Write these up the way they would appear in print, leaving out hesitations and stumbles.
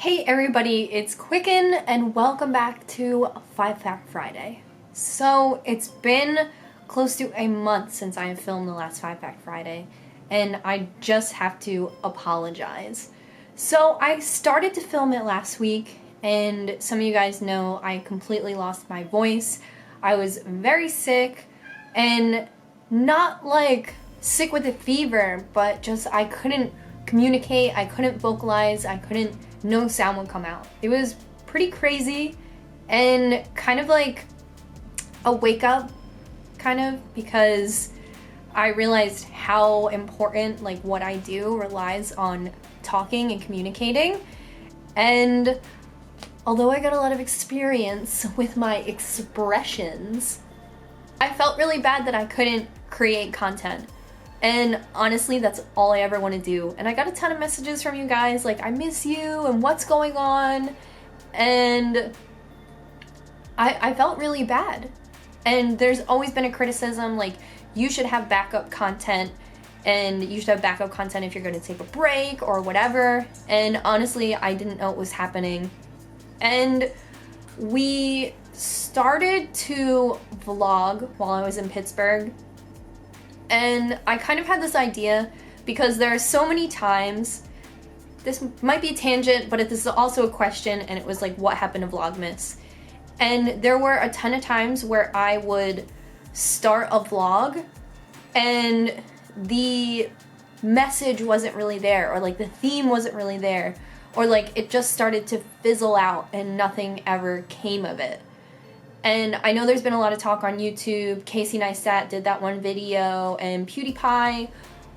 Hey everybody, it's Quicken and welcome back to 5 Fact Friday. So it's been close to a month since I have filmed the last 5 Fact Friday and I just have to apologize. So I started to film it last week and some of you guys know I completely lost my voice. I was very sick and not like sick with a fever, but just I couldn't communicate, I couldn't vocalize, no sound would come out. It was pretty crazy and kind of like a wake up because I realized how important like what I do relies on talking and communicating. And although I got a lot of experience with my expressions, I felt really bad that I couldn't create content. And honestly, that's all I ever want to do. And I got a ton of messages from you guys like, I miss you and what's going on? And I felt really bad. And there's always been a criticism like, you should have backup content and you should have backup content if you're going to take a break or whatever. And honestly, I didn't know it was happening. And we started to vlog while I was in Pittsburgh. And I kind of had this idea because there are so many times, this might be a tangent, but this is also a question, and it was like, what happened to Vlogmas? And there were a ton of times where I would start a vlog and the message wasn't really there, or like the theme wasn't really there, or like it just started to fizzle out and nothing ever came of it. And I know there's been a lot of talk on YouTube. Casey Neistat did that one video, and PewDiePie,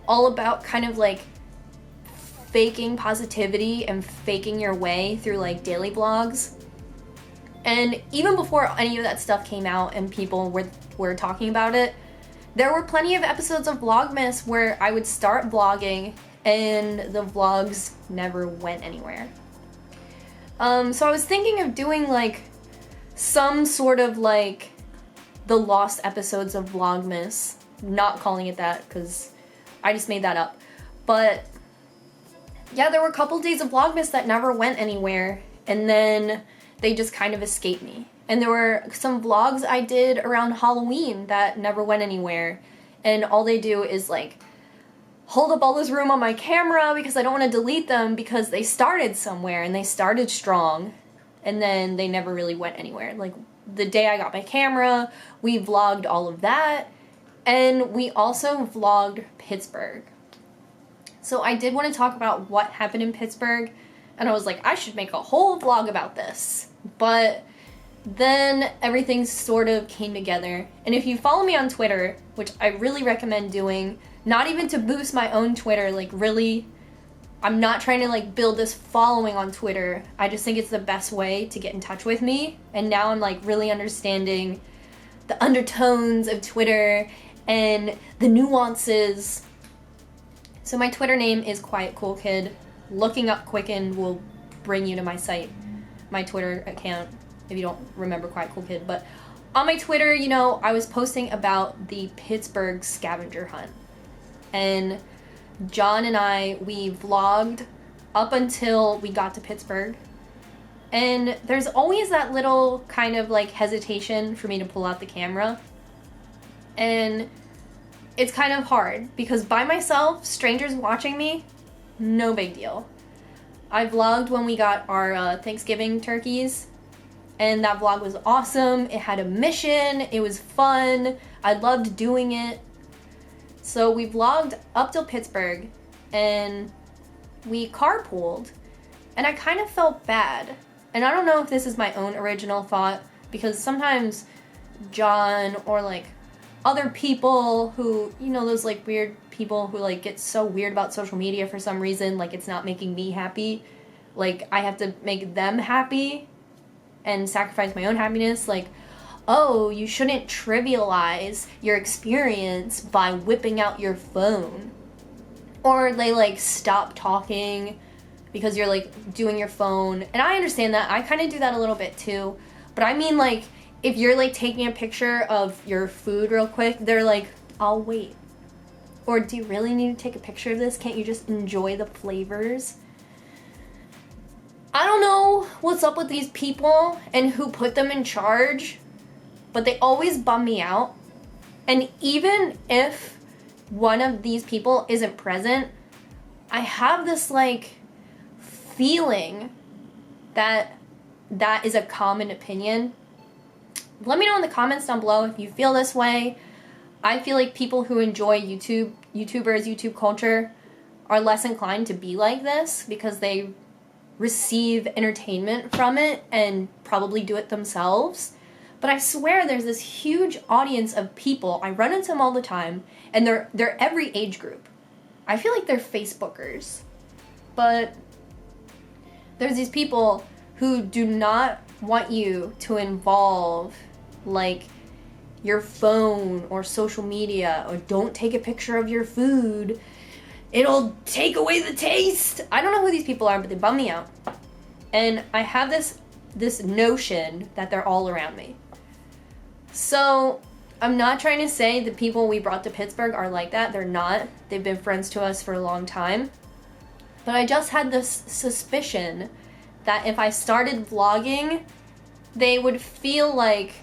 all about kind of like faking positivity and faking your way through like daily vlogs. And even before any of that stuff came out and people were talking about it, there were plenty of episodes of Vlogmas where I would start vlogging and the vlogs never went anywhere. So I was thinking of doing like some sort of like the lost episodes of Vlogmas, not calling it that because I just made that up. But yeah, there were a couple days of Vlogmas that never went anywhere and then they just kind of escaped me. And there were some vlogs I did around Halloween that never went anywhere. And all they do is like hold up all this room on my camera because I don't want to delete them because they started somewhere and they started strong. And then they never really went anywhere. Like the day I got my camera, we vlogged all of that. And we also vlogged Pittsburgh. So I did want to talk about what happened in Pittsburgh. And I was like, I should make a whole vlog about this. But then everything sort of came together. And if you follow me on Twitter, which I really recommend doing, not even to boost my own Twitter, like really, I'm not trying to like build this following on Twitter. I just think it's the best way to get in touch with me. And now I'm like really understanding the undertones of Twitter and the nuances. So my Twitter name is Quiet Cool Kid. Looking up Quicken will bring you to my site, my Twitter account, if you don't remember Quiet Cool Kid. But on my Twitter, you know, I was posting about the Pittsburgh scavenger hunt. And John and we vlogged up until we got to Pittsburgh. And there's always that little kind of like hesitation for me to pull out the camera. And it's kind of hard because by myself, strangers watching me, no big deal. I vlogged when we got our Thanksgiving turkeys. And that vlog was awesome. It had a mission. It was fun. I loved doing it. So we vlogged up till Pittsburgh and we carpooled and I kind of felt bad. And I don't know if this is my own original thought because sometimes John or like other people who, you know, those like weird people who like get so weird about social media for some reason, like it's not making me happy. Like I have to make them happy and sacrifice my own happiness. Like, oh, you shouldn't trivialize your experience by whipping out your phone. Or they like stop talking because you're like doing your phone. And I understand that. I kind of do that a little bit too. But I mean like if you're like taking a picture of your food real quick, they're like, I'll wait. Or do you really need to take a picture of this? Can't you just enjoy the flavors? I don't what's up with these people and who put them in charge, but they always bum me out. And even if one of these people isn't present, I have this like feeling that that is a common opinion. Let me know in the comments down below if you feel this way. I feel like people who enjoy YouTubers, YouTube culture are less inclined to be like this because they receive entertainment from it and probably do it themselves. But I swear there's this huge audience of people, I run into them all the time, and they're every age group. I feel like they're Facebookers. But there's these people who do not want you to involve, like, your phone or social media, or don't take a picture of your food. It'll take away the taste. I don't know who these people are, but they bum me out. And I have this notion that they're all around me. So I'm not trying to say the people we brought to Pittsburgh are like that. They're not. They've been friends to us for a long time. But I just had this suspicion that if I started vlogging, they would feel like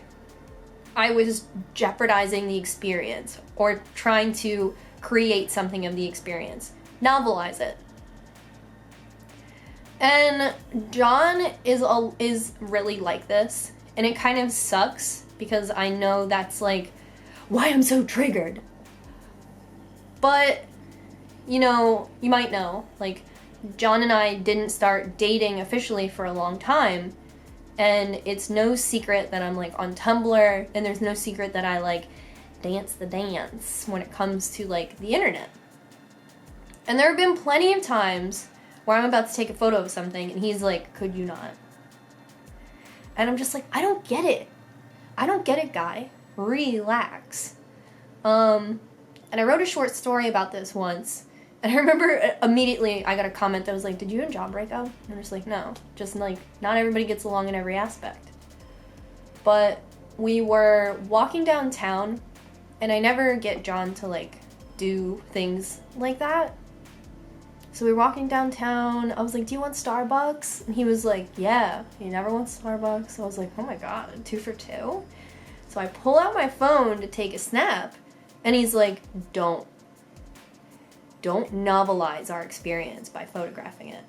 I was jeopardizing the experience or trying to create something of the experience. Novelize it. And John is really like this, and it kind of sucks because I know that's like why I'm so triggered. But you know, you might know, like, John and I didn't start dating officially for a long time, and it's no secret that I'm like on Tumblr, and there's no secret that I like dance the dance when it comes to like the internet. And there have been plenty of times where I'm about to take a photo of something and he's like, could you not? And I'm just like, I don't get it. I don't get it, guy. Relax. And I wrote a short story about this once, and I remember immediately I got a comment that was like, did you and John break up? And I'm just like, no. Just like, not everybody gets along in every aspect. But we were walking downtown, and I never get John to like do things like that. So we were walking downtown. I was like, do you want Starbucks? And he was like, yeah. He never wants Starbucks. So I was like, oh my god, 2 for 2? So I pull out my phone to take a snap, and he's like, don't novelize our experience by photographing it.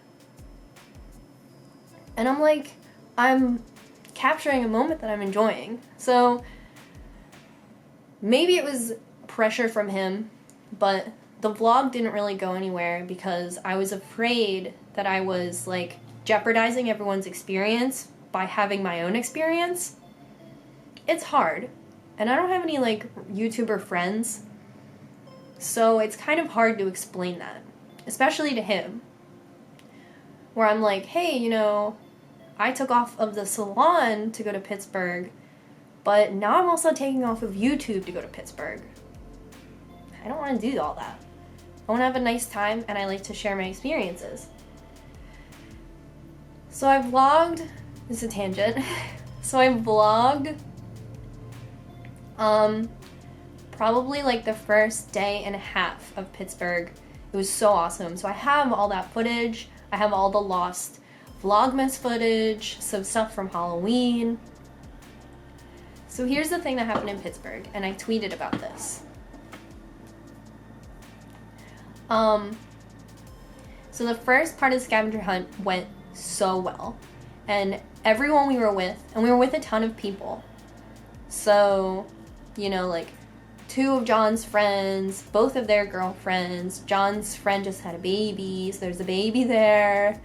And I'm like, I'm capturing a moment that I'm enjoying. So maybe it was pressure from him, but the vlog didn't really go anywhere because I was afraid that I was like jeopardizing everyone's experience by having my own experience. It's hard, and I don't have any like YouTuber friends, so it's kind of hard to explain that, especially to him, where I'm like, hey, you know, I took off of the salon to go to Pittsburgh, but now I'm also taking off of YouTube to go to Pittsburgh. I don't want to do all that. I want to have a nice time, and I like to share my experiences. So I vlogged, this is a tangent, so I vlogged probably like the first day and a half of Pittsburgh. It was so awesome. So I have all that footage. I have all the lost Vlogmas footage, some stuff from Halloween. So here's the thing that happened in Pittsburgh, and I tweeted about this. So the first part of the scavenger hunt went so well, and everyone we were with, and we were with a ton of people. So, you know, like 2 of John's friends, both of their girlfriends. John's friend just had a baby, so there's a baby there,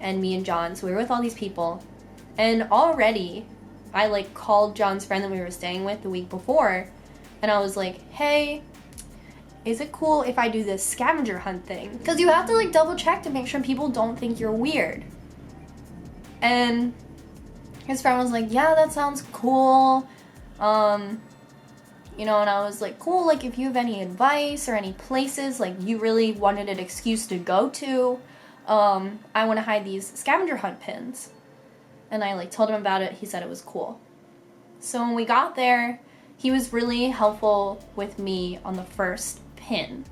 and me and John. So we were with all these people, and already I like called John's friend that we were staying with the week before, and I was like, hey, is it cool if I do this scavenger hunt thing? Because you have to like double check to make sure people don't think you're weird. And his friend was like, yeah, that sounds cool. You know, and I was like, cool, like if you have any advice or any places like you really wanted an excuse to go to, I want to hide these scavenger hunt pins. And I like told him about it. He said it was cool. So when we got there, he was really helpful with me on the first pin.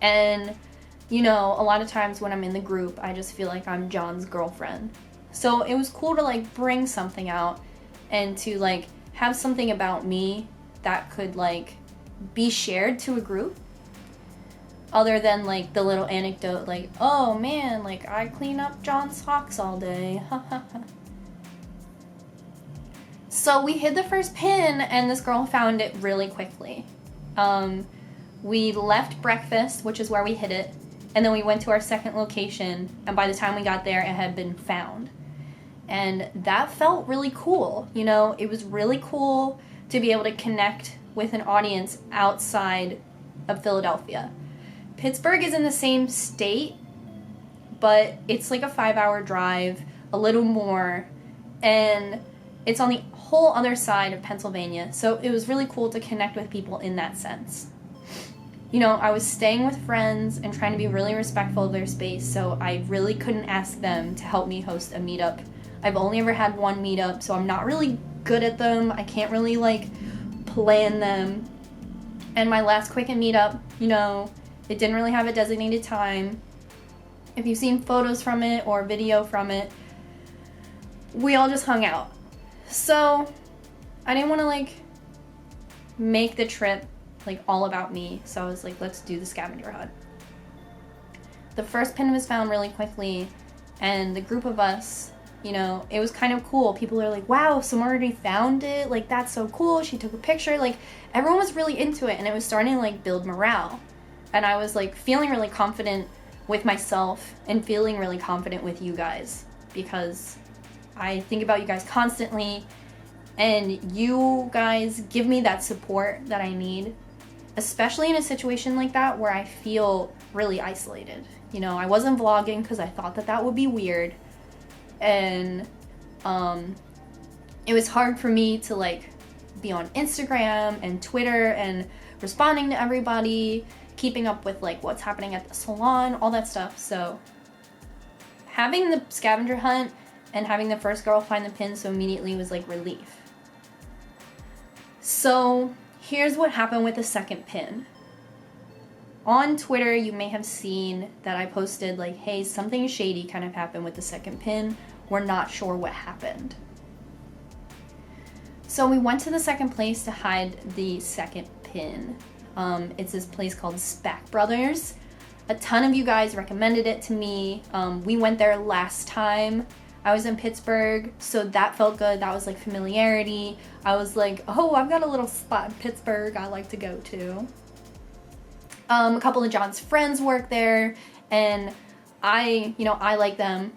And, you know, a lot of times when I'm in the group, I just feel like I'm John's girlfriend. So it was cool to like bring something out and to like have something about me that could like be shared to a group, other than like the little anecdote like, oh man, like I clean up John's socks all day. So we hid the first pin and this girl found it really quickly. We left breakfast, which is where we hid it, and then we went to our second location, and by the time we got there it had been found. And that felt really cool, you know? It was really cool to be able to connect with an audience outside of Philadelphia. Pittsburgh is in the same state, but it's like a 5-hour drive, a little more, and it's on the whole other side of Pennsylvania, so it was really cool to connect with people in that sense. You know, I was staying with friends and trying to be really respectful of their space, so I really couldn't ask them to help me host a meetup. I've only ever had one meetup, so I'm not really good at them. I can't really, like, plan them. And my last Quicken meetup, you know, it didn't really have a designated time. If you've seen photos from it or video from it, we all just hung out. So I didn't want to like make the trip like all about me. So I was like, let's do the scavenger hunt. The first pin was found really quickly, and the group of us, you know, it was kind of cool. People are like, wow, someone already found it. Like, that's so cool. She took a picture. Like, everyone was really into it, and it was starting to like build morale. And I was like feeling really confident with myself and feeling really confident with you guys, because I think about you guys constantly, and you guys give me that support that I need, especially in a situation like that where I feel really isolated. You know, I wasn't vlogging because I thought that that would be weird, and it was hard for me to like be on Instagram and Twitter and responding to everybody, keeping up with like what's happening at the salon, all that stuff. So having the scavenger hunt and having the first girl find the pin so immediately was like relief. So here's what happened with the second pin. On Twitter, you may have seen that I posted like, hey, something shady kind of happened with the second pin. We're not sure what happened. So we went to the second place to hide the second pin. It's this place called Spack Brothers. A ton of you guys recommended it to me. We went there last time I was in Pittsburgh, so that felt good. That was like familiarity. I was like, oh, I've got a little spot in Pittsburgh I like to go to. A couple of John's friends work there, and I like them.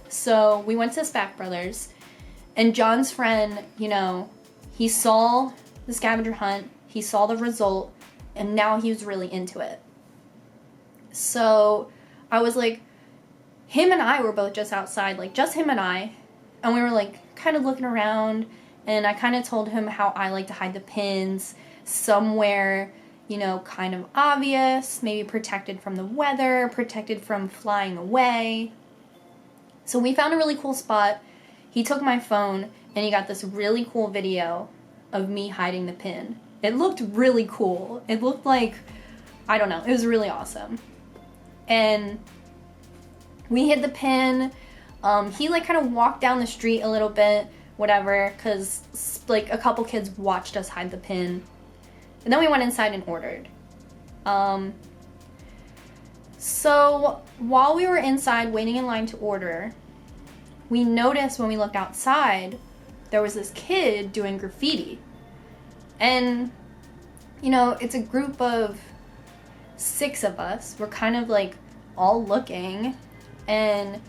So we went to Spack Brothers, and John's friend, he saw the scavenger hunt, he saw the result, and now he was really into it. So I was like, him and I were both just outside, like just him and I we were like kind of looking around, and I kind of told him how I like to hide the pins somewhere, kind of obvious, maybe protected from the weather, protected from flying away. So we found a really cool spot. He took my phone and he got this really cool video of me hiding the pin. It looked really cool. It looked like, I don't know, it was really awesome. And we hid the pin. He like kind of walked down the street a little bit, whatever, because like a couple kids watched us hide the pin. And then we went inside and ordered. So while we were inside waiting in line to order, we noticed when we looked outside, there was this kid doing graffiti. And, it's a group of 6 of us. We're kind of like all looking. And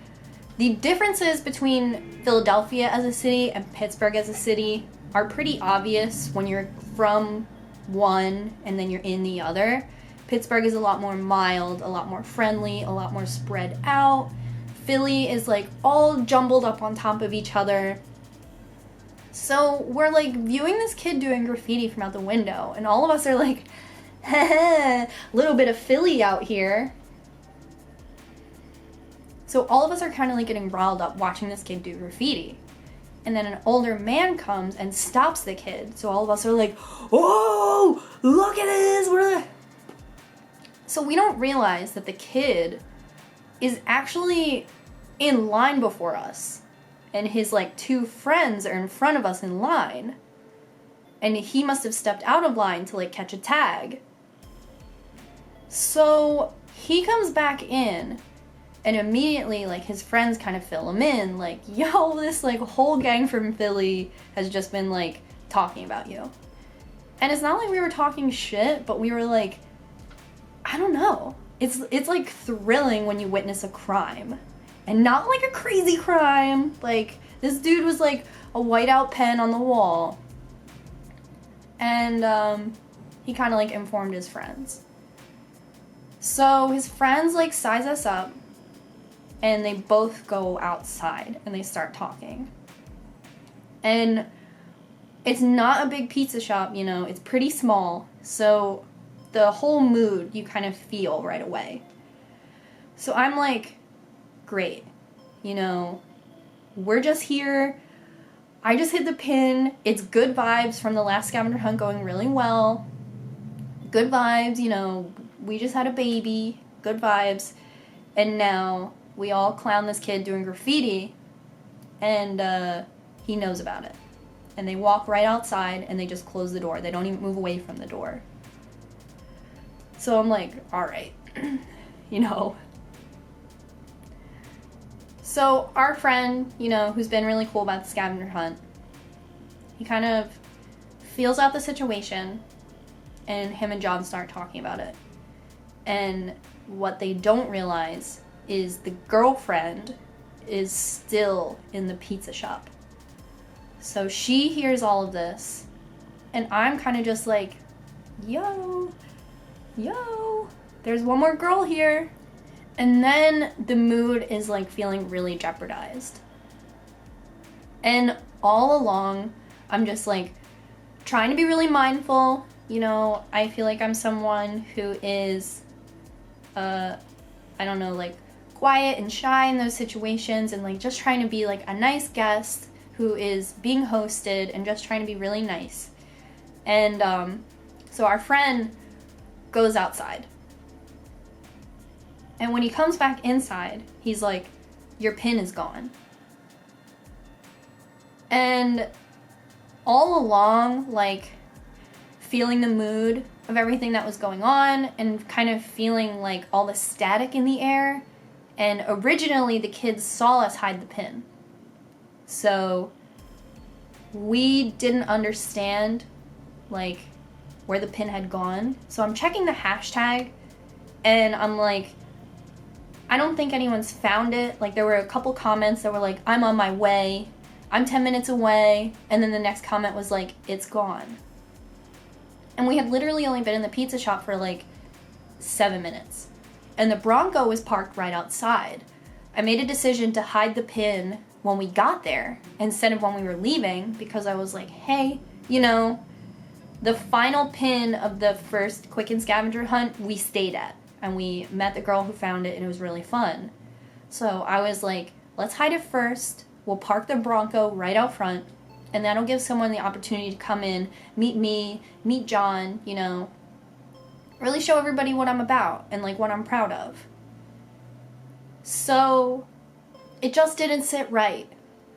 the differences between Philadelphia as a city and Pittsburgh as a city are pretty obvious when you're from one and then you're in the other. Pittsburgh is a lot more mild, a lot more friendly, a lot more spread out. Philly is like all jumbled up on top of each other. So we're like viewing this kid doing graffiti from out the window, and all of us are like, a little bit of Philly out here. So all of us are kind of like getting riled up watching this kid do graffiti. And then an older man comes and stops the kid. So all of us are like, oh, look at this. So we don't realize that the kid is actually in line before us. and his like 2 friends are in front of us in line. And he must have stepped out of line to like catch a tag. So he comes back in, and immediately like his friends kind of fill him in, like, yo, this like whole gang from Philly has just been like talking about you. And it's not like we were talking shit, but we were like, I don't know. It's like thrilling when you witness a crime. And not like a crazy crime. Like, this dude was like a whiteout pen on the wall. And he kind of like informed his friends. So his friends like size us up, and they both go outside and they start talking. And it's not a big pizza shop, you know, it's pretty small. So the whole mood you kind of feel right away. So I'm like, great, you know, we're just here. I just hit the pin. It's good vibes from the last scavenger hunt going really well. Good vibes, you know, we just had a baby. Good vibes. And now we all clown this kid doing graffiti, and he knows about it. And they walk right outside and they just close the door. They don't even move away from the door. So I'm like, all right, you know. So our friend, you know, who's been really cool about the scavenger hunt, he kind of feels out the situation, and him and John start talking about it. And what they don't realize is the girlfriend is still in the pizza shop. So she hears all of this, and I'm kind of just like, yo, there's one more girl here. And then the mood is like feeling really jeopardized. And all along, I'm just like trying to be really mindful. You know, I feel like I'm someone who is, I don't know, like quiet and shy in those situations, and like just trying to be like a nice guest who is being hosted and just trying to be really nice. And so our friend goes outside. And when he comes back inside, he's like, your pin is gone. And all along, like, feeling the mood of everything that was going on and kind of feeling like all the static in the air. And originally the kids saw us hide the pin. So we didn't understand, like, where the pin had gone. So I'm checking the hashtag, and I'm like, I don't think anyone's found it. Like, there were a couple comments that were like, I'm on my way, I'm 10 minutes away, and then the next comment was like, it's gone. And we had literally only been in the pizza shop for like 7 minutes. And the Bronco was parked right outside. I made a decision to hide the pin when we got there instead of when we were leaving, because I was like, hey, you know, the final pin of the first Quicken scavenger hunt we stayed at. And we met the girl who found it, and it was really fun. So I was like, let's hide it first. We'll park the Bronco right out front, and that'll give someone the opportunity to come in, meet me, meet John, you know, really show everybody what I'm about and like what I'm proud of. So it just didn't sit right.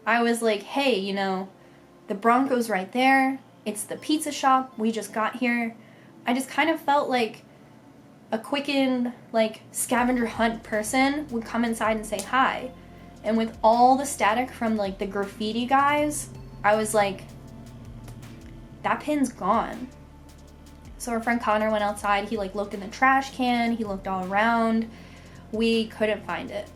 I was like, hey, you know, the Bronco's right there. It's the pizza shop. We just got here. I just kind of felt like a Quicken, like, scavenger hunt person would come inside and say hi. And with all the static from, like, the graffiti guys, I was like, that pin's gone. So our friend Connor went outside. He, like, looked in the trash can. He looked all around. We couldn't find it.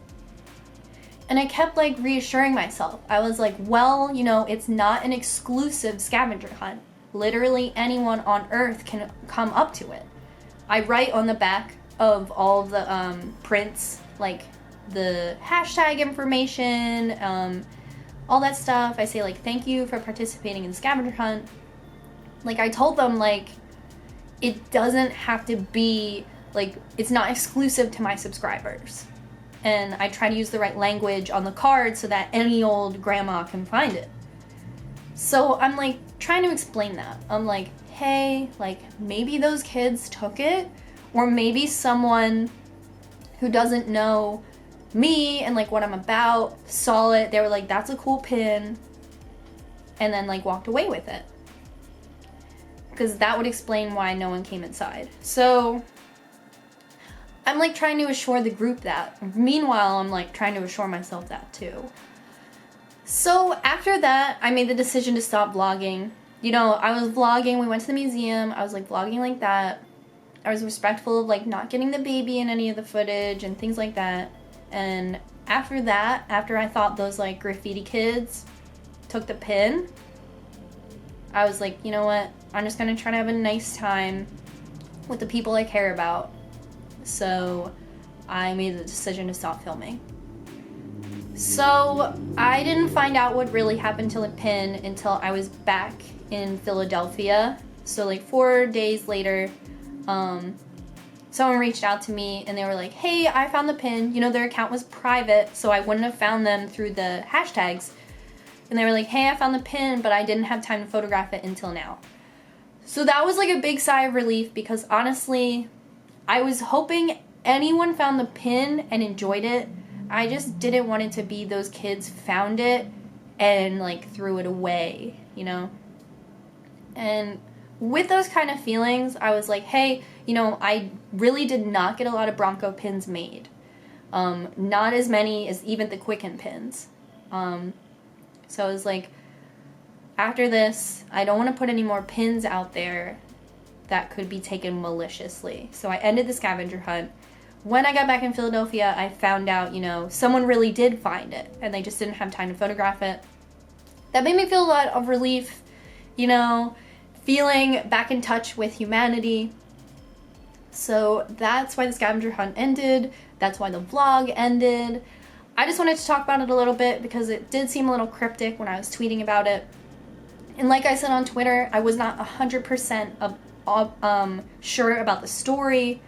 And I kept, like, reassuring myself. I was like, well, you know, it's not an exclusive scavenger hunt. Literally anyone on Earth can come up to it. I write on the back of all of the prints, like, the hashtag information, all that stuff. I say, like, thank you for participating in the scavenger hunt. Like, I told them, like, it doesn't have to be, like, it's not exclusive to my subscribers. And I try to use the right language on the card so that any old grandma can find it. So I'm, like, trying to explain that. I'm like, hey, like, maybe those kids took it, or maybe someone who doesn't know me and like what I'm about, saw it, they were like, that's a cool pin, and then like walked away with it. Because that would explain why no one came inside. So I'm like trying to assure the group that. Meanwhile, I'm like trying to assure myself that too. So after that, I made the decision to stop vlogging. You know, I was vlogging, we went to the museum, I was like vlogging like that. I was respectful of like not getting the baby in any of the footage and things like that. And after that, after I thought those like graffiti kids took the pin, I was like, you know what? I'm just gonna try to have a nice time with the people I care about. So I made the decision to stop filming. So I didn't find out what really happened to the pin until I was back in Philadelphia. So like 4 days later, someone reached out to me and they were like, hey, I found the pin. You know, their account was private, so I wouldn't have found them through the hashtags. And they were like, hey, I found the pin, but I didn't have time to photograph it until now. So that was like a big sigh of relief, because honestly, I was hoping anyone found the pin and enjoyed it. I just didn't want it to be those kids found it and like threw it away, you know? And with those kind of feelings, I was like, hey, you know, I really did not get a lot of Bronco pins made. Not as many as even the qcknd pins. So I was like, after this, I don't want to put any more pins out there that could be taken maliciously. So I ended the scavenger hunt. When I got back in Philadelphia, I found out, you know, someone really did find it and they just didn't have time to photograph it. That made me feel a lot of relief, you know, feeling back in touch with humanity. So that's why the scavenger hunt ended. That's why the vlog ended. I just wanted to talk about it a little bit because it did seem a little cryptic when I was tweeting about it. And like I said on Twitter, I was not 100% sure about the story.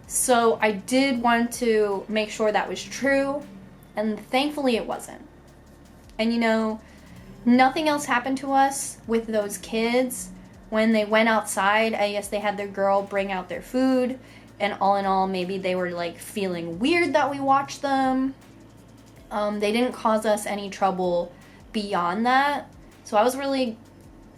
So I did want to make sure that was true. And thankfully it wasn't. And you know, nothing else happened to us with those kids. When they went outside, I guess they had their girl bring out their food. And all in all, maybe they were like feeling weird that we watched them. They didn't cause us any trouble beyond that. So I was really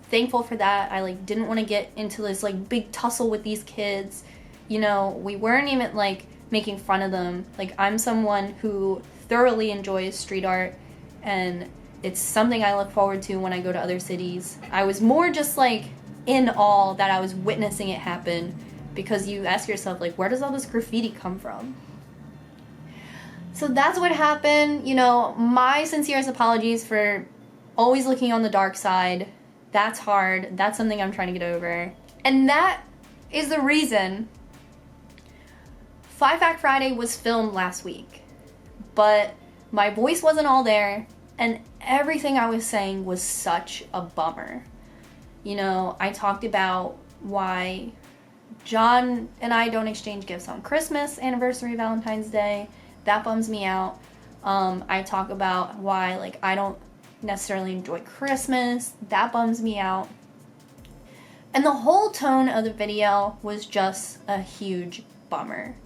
thankful for that. I like didn't want to get into this like big tussle with these kids. You know, we weren't even like making fun of them. Like, I'm someone who thoroughly enjoys street art, and it's something I look forward to when I go to other cities. I was more just like in awe that I was witnessing it happen, because you ask yourself like, where does all this graffiti come from? So that's what happened. You know, my sincerest apologies for always looking on the dark side. That's hard. That's something I'm trying to get over. And that is the reason 5 Fact Friday was filmed last week. But my voice wasn't all there, and everything I was saying was such a bummer. You know, I talked about why John and I don't exchange gifts on Christmas, anniversary, Valentine's Day. That bums me out. I talk about why like I don't necessarily enjoy Christmas. That bums me out. And the whole tone of the video was just a huge bummer.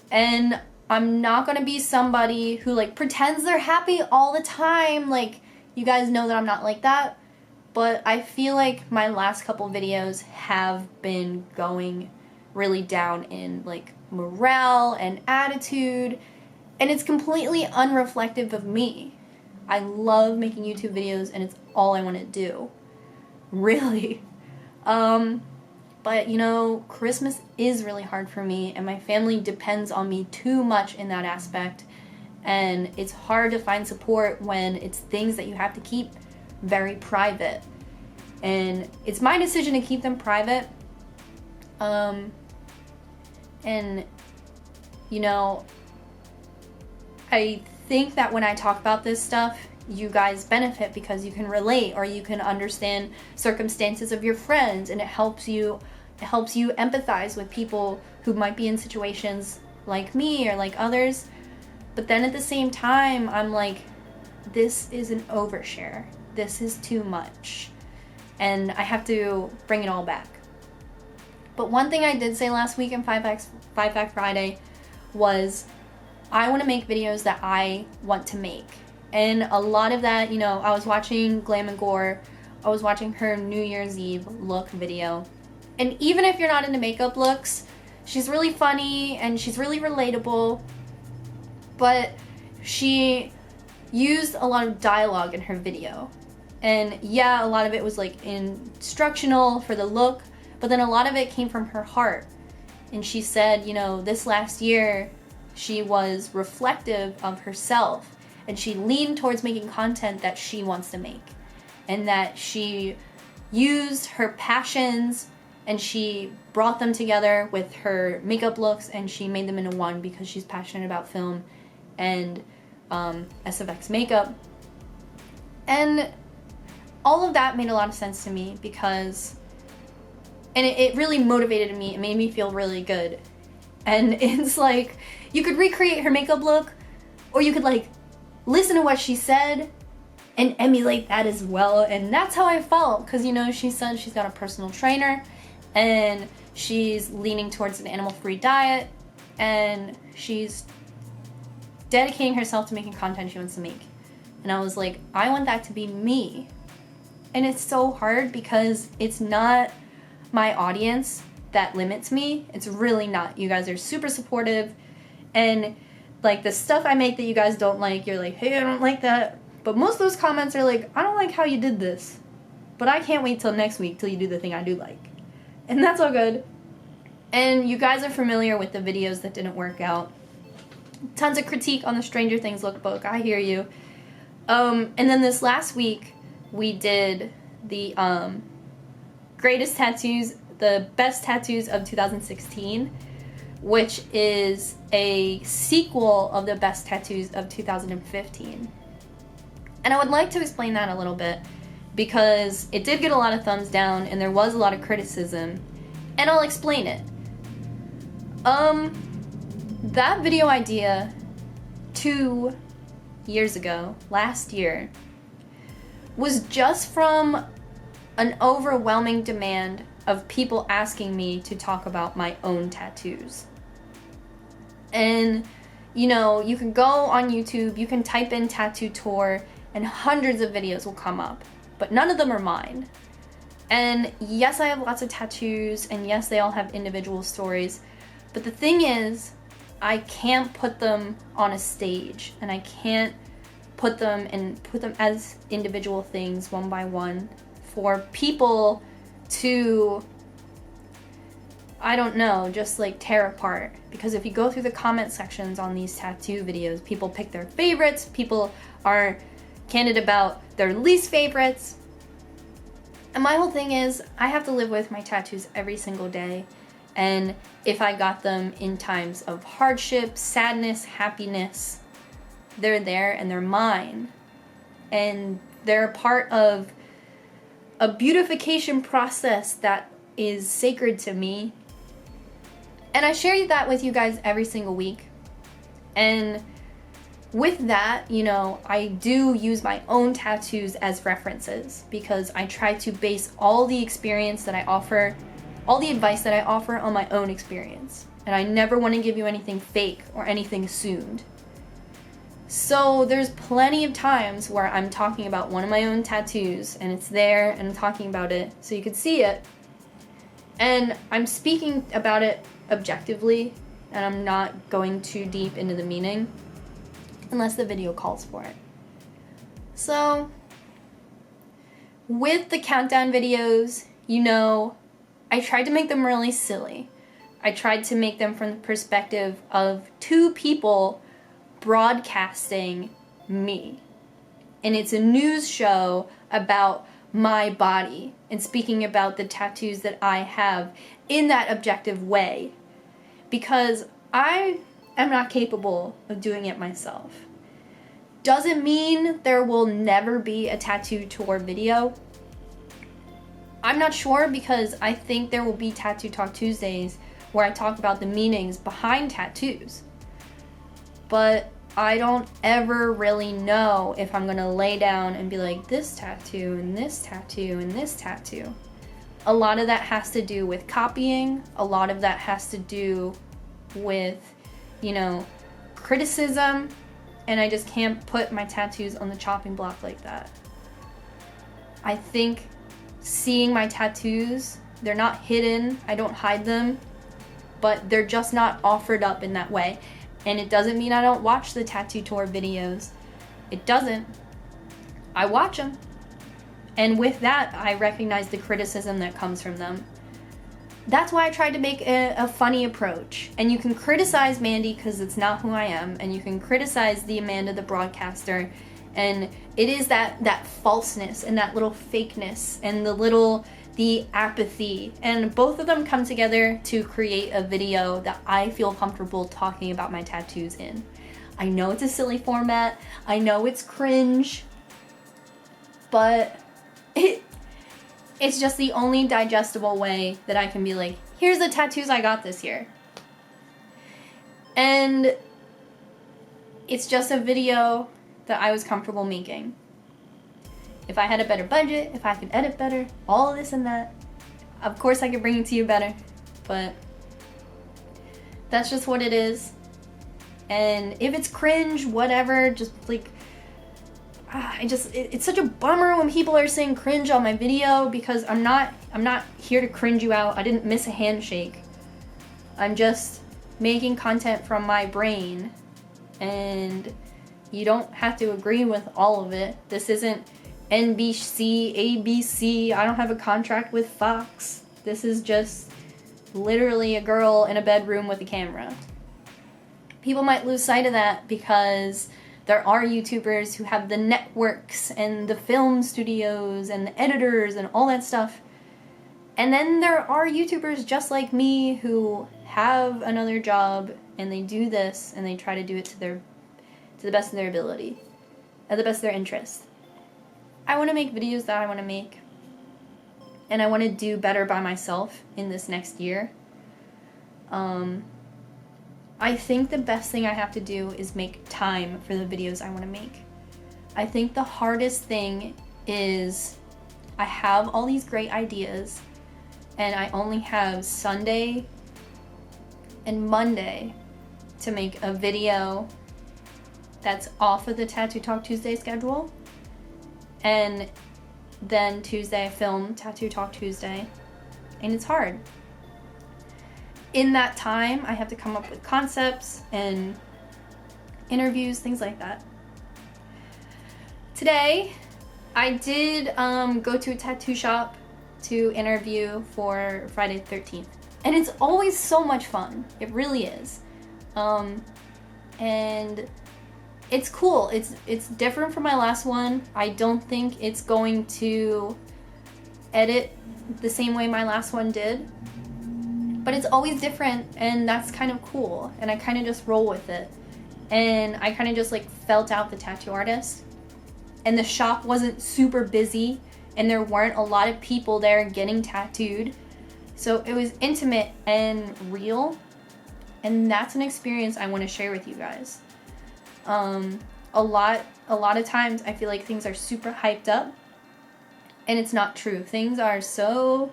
And I'm not gonna be somebody who like pretends they're happy all the time. Like, you guys know that I'm not like that. But I feel like my last couple videos have been going really down in like morale and attitude, and it's completely unreflective of me. I love making YouTube videos and it's all I want to do. Really. But you know, Christmas is really hard for me, and my family depends on me too much in that aspect, and it's hard to find support when it's things that you have to keep very private. And it's my decision to keep them private. And you know, I think that when I talk about this stuff, you guys benefit because you can relate, or you can understand circumstances of your friends, and it helps you empathize with people who might be in situations like me or like others. But then at the same time, I'm like, this is an overshare. This is too much. And I have to bring it all back. But one thing I did say last week in 5 Fact Friday was, I want to make videos that I want to make. And a lot of that, you know, I was watching Glam and Gore. I was watching her New Year's Eve look video. And even if you're not into makeup looks, she's really funny and she's really relatable. But she used a lot of dialogue in her video. And yeah, a lot of it was like instructional for the look, but then a lot of it came from her heart. And she said, you know, this last year she was reflective of herself and she leaned towards making content that she wants to make, and that she used her passions and she brought them together with her makeup looks and she made them into one because she's passionate about film and SFX makeup. And all of that made a lot of sense to me because, and it really motivated me. It made me feel really good. And it's like, you could recreate her makeup look, or you could like listen to what she said and emulate that as well. And that's how I felt, because, you know, she said she's got a personal trainer and she's leaning towards an animal-free diet and she's dedicating herself to making content she wants to make. And I was like, I want that to be me. And it's so hard because it's not my audience that limits me. It's really not. You guys are super supportive, and like the stuff I make that you guys don't like, you're like, hey, I don't like that. But most of those comments are like, I don't like how you did this, but I can't wait till next week till you do the thing I do like. And that's all good. And you guys are familiar with the videos that didn't work out. Tons of critique on the Stranger Things lookbook. I hear you. And then this last week we did the greatest tattoos, the best tattoos of 2016, which is a sequel of the best tattoos of 2015. And I would like to explain that a little bit because it did get a lot of thumbs down and there was a lot of criticism, and I'll explain it. That video idea 2 years ago, last year, was just from an overwhelming demand of people asking me to talk about my own tattoos. And, you know, you can go on YouTube, you can type in tattoo tour, and hundreds of videos will come up, but none of them are mine. And yes, I have lots of tattoos, and yes, they all have individual stories, but the thing is, I can't put them on a stage, and I can't put them as individual things one by one for people to, I don't know, just like tear apart. Because if you go through the comment sections on these tattoo videos, people pick their favorites, people are candid about their least favorites. And my whole thing is, I have to live with my tattoos every single day. And if I got them in times of hardship, sadness, happiness, they're there and they're mine. And they're a part of a beautification process that is sacred to me. And I share that with you guys every single week. And with that, you know, I do use my own tattoos as references because I try to base all the experience that I offer, all the advice that I offer on my own experience. And I never want to give you anything fake or anything assumed. So there's plenty of times where I'm talking about one of my own tattoos and it's there and I'm talking about it so you can see it. And I'm speaking about it objectively and I'm not going too deep into the meaning unless the video calls for it. So with the countdown videos, you know, I tried to make them really silly. I tried to make them from the perspective of two people broadcasting me. And it's a news show about my body and speaking about the tattoos that I have in that objective way. Because I am not capable of doing it myself. Doesn't mean there will never be a tattoo tour video. I'm not sure because I think there will be Tattoo Talk Tuesdays where I talk about the meanings behind tattoos. But I don't ever really know if I'm gonna lay down and be like, this tattoo and this tattoo and this tattoo. A lot of that has to do with copying. A lot of that has to do with, you know, criticism, and I just can't put my tattoos on the chopping block like that. I think seeing my tattoos, they're not hidden, I don't hide them, but they're just not offered up in that way. And it doesn't mean I don't watch the tattoo tour videos. It doesn't. I watch them. And with that, I recognize the criticism that comes from them. That's why I tried to make a funny approach. And you can criticize Mandy because it's not who I am. And you can criticize the Amanda the broadcaster. And it is that falseness and that little fakeness and the apathy. And both of them come together to create a video that I feel comfortable talking about my tattoos in. I know it's a silly format. I know it's cringe. But it's just the only digestible way that I can be like, here's the tattoos I got this year. And it's just a video that I was comfortable making. If I had a better budget, if I could edit better, all this and that, of course I could bring it to you better. But that's just what it is. And if it's cringe, whatever, just like, it's such a bummer when people are saying cringe on my video, because I'm not here to cringe you out. I didn't miss a handshake. I'm just making content from my brain, and you don't have to agree with all of it. This isn't NBC, ABC. I don't have a contract with Fox. This is just literally a girl in a bedroom with a camera. People might lose sight of that because there are YouTubers who have the networks and the film studios and the editors and all that stuff. And then there are YouTubers just like me who have another job and they do this and they try to do it to the best of their ability, at the best of their interest. I want to make videos that I want to make, and I want to do better by myself in this next year. I think the best thing I have to do is make time for the videos I want to make. I think the hardest thing is I have all these great ideas and I only have Sunday and Monday to make a video that's off of the Tattoo Talk Tuesday schedule. And then Tuesday I film Tattoo Talk Tuesday. And it's hard. In that time, I have to come up with concepts and interviews, things like that. Today, I did go to a tattoo shop to interview for Friday the 13th. And it's always so much fun. It really is. And it's cool. It's different from my last one. I don't think it's going to edit the same way my last one did. But it's always different, and that's kind of cool. And I kind of just roll with it. And I kind of just like felt out the tattoo artist. And the shop wasn't super busy, and there weren't a lot of people there getting tattooed. So it was intimate and real. And that's an experience I want to share with you guys. A lot of times I feel like things are super hyped up, and it's not true. Things are so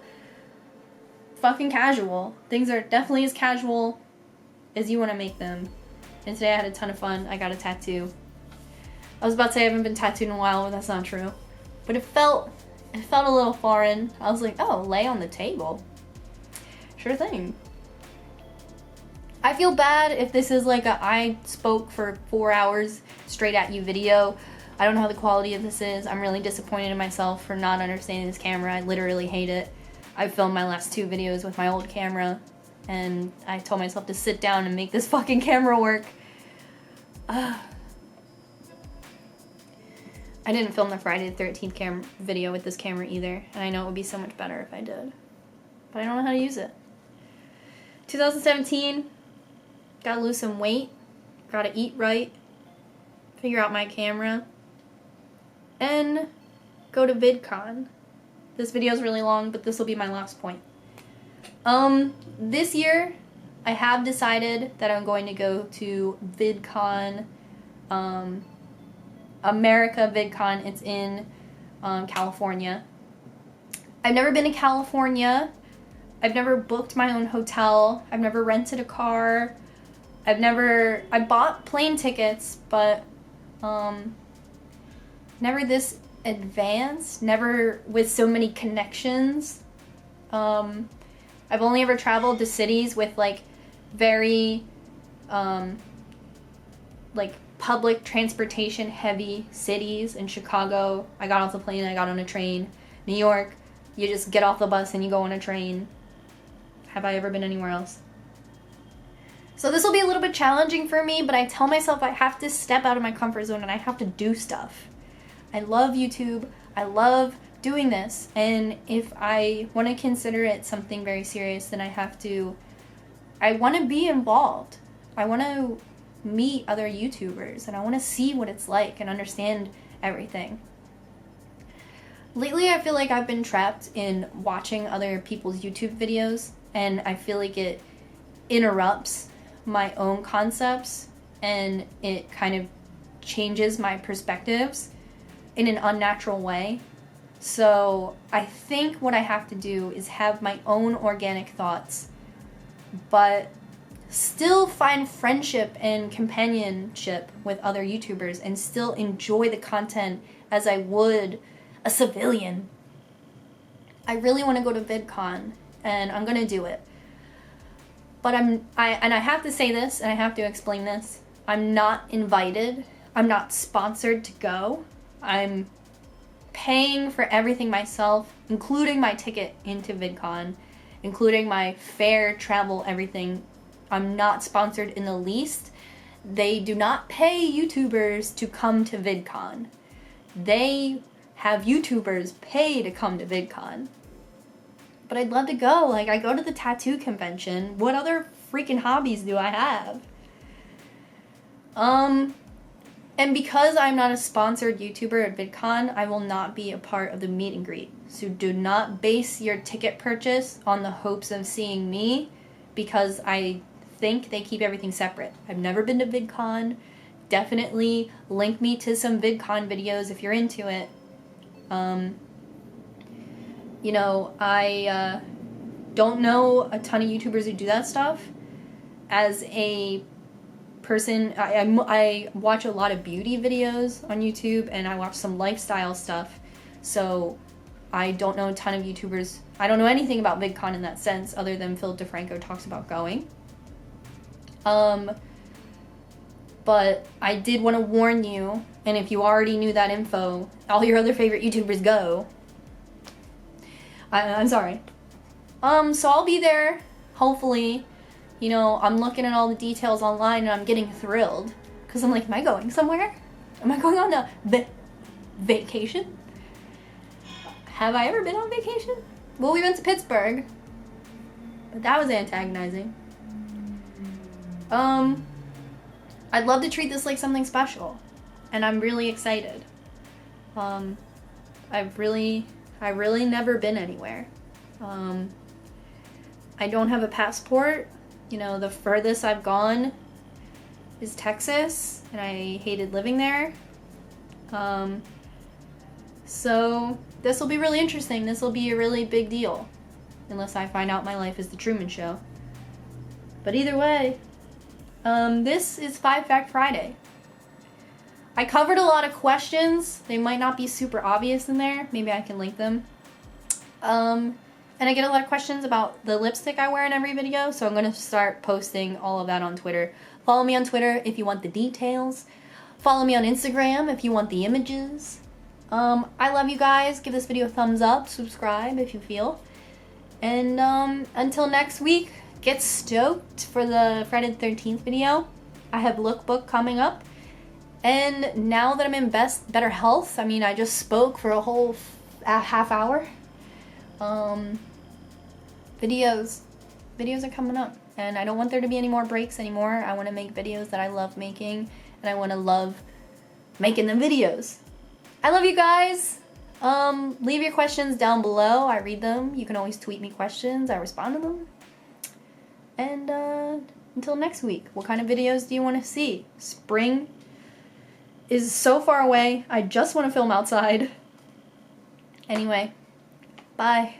fucking casual. Things are definitely as casual as you want to make them. And today I had a ton of fun. I got a tattoo. I was about to say I haven't been tattooed in a while, but that's not true. But it felt a little foreign. I was like, oh, lay on the table. Sure thing. I feel bad if this is like I spoke for 4 hours straight at you video. I don't know how the quality of this is. I'm really disappointed in myself for not understanding this camera. I literally hate it. I filmed my last 2 videos with my old camera, and I told myself to sit down and make this fucking camera work. I didn't film the Friday the 13th video with this camera either, and I know it would be so much better if I did. But I don't know how to use it. 2017, gotta lose some weight, gotta eat right, figure out my camera, and go to VidCon. This video is really long, but this will be my last point. This year, I have decided that I'm going to go to VidCon, America VidCon. It's in California. I've never been to California. I've never booked my own hotel. I've never rented a car. I bought plane tickets, but never this advanced, never with so many connections. I've only ever traveled to cities with like very like public transportation heavy cities. In Chicago, I got off the plane, I got on a train. New York, you just get off the bus and you go on a train. Have I ever been anywhere else? So this will be a little bit challenging for me, but I tell myself I have to step out of my comfort zone and I have to do stuff. I love YouTube. I love doing this. And if I want to consider it something very serious, then I want to be involved. I want to meet other YouTubers and I want to see what it's like and understand everything. Lately, I feel like I've been trapped in watching other people's YouTube videos, and I feel like it interrupts my own concepts and it kind of changes my perspectives in an unnatural way. So I think what I have to do is have my own organic thoughts, but still find friendship and companionship with other YouTubers and still enjoy the content as I would a civilian. I really want to go to VidCon and I'm going to do it. But I have to say this and I have to explain this. I'm not invited. I'm not sponsored to go. I'm paying for everything myself, including my ticket into VidCon, including my fare, travel, everything. I'm not sponsored in the least. They do not pay YouTubers to come to VidCon. They have YouTubers pay to come to VidCon. But I'd love to go. Like, I go to the tattoo convention. What other freaking hobbies do I have? And because I'm not a sponsored YouTuber at VidCon, I will not be a part of the meet and greet. So do not base your ticket purchase on the hopes of seeing me, because I think they keep everything separate. I've never been to VidCon. Definitely link me to some VidCon videos if you're into it. You know, I don't know a ton of YouTubers who do that stuff. As a person, I watch a lot of beauty videos on YouTube, and I watch some lifestyle stuff. So I don't know a ton of YouTubers. I don't know anything about VidCon in that sense, other than Phil DeFranco talks about going. But I did want to warn you, and if you already knew that info, all your other favorite YouTubers go. I'm sorry. So I'll be there, hopefully. You know, I'm looking at all the details online and I'm getting thrilled. Because I'm like, am I going somewhere? Am I going on a vacation? Have I ever been on vacation? Well, we went to Pittsburgh. But that was antagonizing. I'd love to treat this like something special. And I'm really excited. I've really never been anywhere. I don't have a passport. You know, the furthest I've gone is Texas, and I hated living there. So this will be really interesting. This will be a really big deal, unless I find out my life is the Truman Show. But either way, this is 5 Fact Friday. I covered a lot of questions. They might not be super obvious in there. Maybe I can link them. And I get a lot of questions about the lipstick I wear in every video, so I'm going to start posting all of that on Twitter. Follow me on Twitter if you want the details. Follow me on Instagram if you want the images. I love you guys. Give this video a thumbs up. Subscribe if you feel. And until next week, get stoked for the Friday the 13th video. I have lookbook coming up. And now that I'm in better health, I mean, I just spoke for a whole half hour. Videos are coming up, and I don't want there to be any more breaks anymore. I want to make videos that I love making, and I want to love making the videos. I love you guys. Leave your questions down below. I read them. You can always tweet me questions. I respond to them. And until next week, what kind of videos do you want to see? Spring is so far away. I just want to film outside. Anyway, bye.